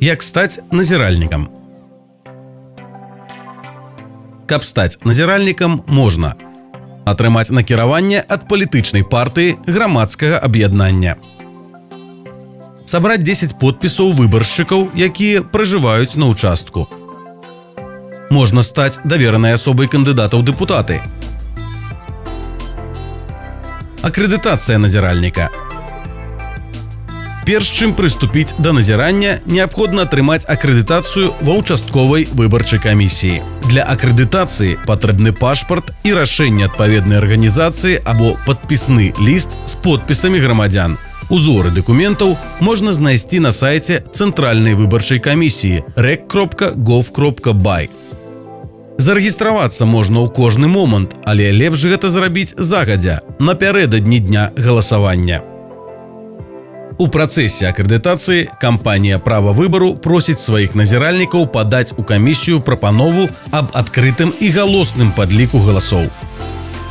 Як стаць назіральнікам? Каб стаць назіральнікам, можна атрымаць накіраванне ад палітычнай партыі, грамадскага аб'яднання, сабраць 10 подпісаў выбаршчыкаў, якія пражываюць на ўчастку. Можна стаць даверанай асобай кандыдата ў дэпутаты. Акрэдытацыя назіральніка. Перш чым прыступіць да назірання, неабходна атрымаць акрэдытацыю ва ўчастковай выбарчай камісіі. Для акрэдытацыі патрэбны пашпарт і рашэнне адпаведнай арганізацыі або падпісны ліст з подпісамі грамадзян. Узоры дакументаў можна знайсці на сайце Цэнтральнай выбарчай камісіі rec.gov.by. Зарэгістравацца можна ў кожны момант, але лепш гэта зрабіць загадзя, напярэдадні дня галасавання. У працэсе акрэдытацыі кампанія «Права выбару» просіць сваіх назіральнікаў падаць у камісію прапанову аб адкрытым і галосным падліку галасоў.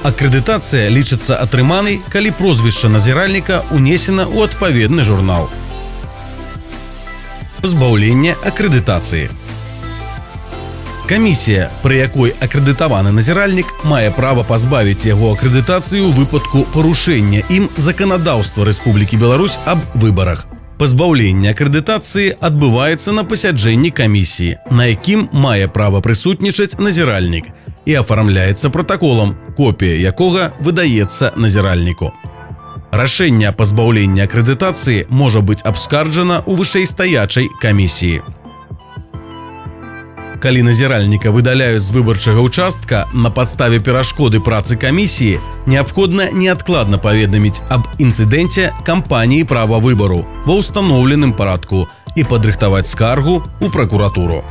Акрэдытацыя лічыцца атрыманай, калі прозвішча назіральніка ўнесена ў адпаведны журнал. Пазбаўленне акрэдытацыі. Камісія, пры якой акрэдытаваны назіральнік, мае права пазбавіць яго акрэдытацыі ў выпадку парушэння ім заканадаўства Рэспублікі Беларусь аб выбарах. Пазбаўленне акрэдытацыі адбываецца на пасяджэнні камісіі, на якім мае права прысутнічаць назіральнік, і афармляецца пратаколам, копія якога выдаецца назіральніку. Рашэнне аб пазбаўленні акрэдытацыі можа быць абскарджана ў вышэйстаячай камісіі. Калі назіральніка выдаляюць з выбарчага ўчастка на падставе перашкоды працы камісіі, неабходна неадкладна паведаміць аб інцыдэнце кампаніі «Права выбару» ва ўстаноўленым парадку і падрыхтаваць скаргу ў пракуратуру.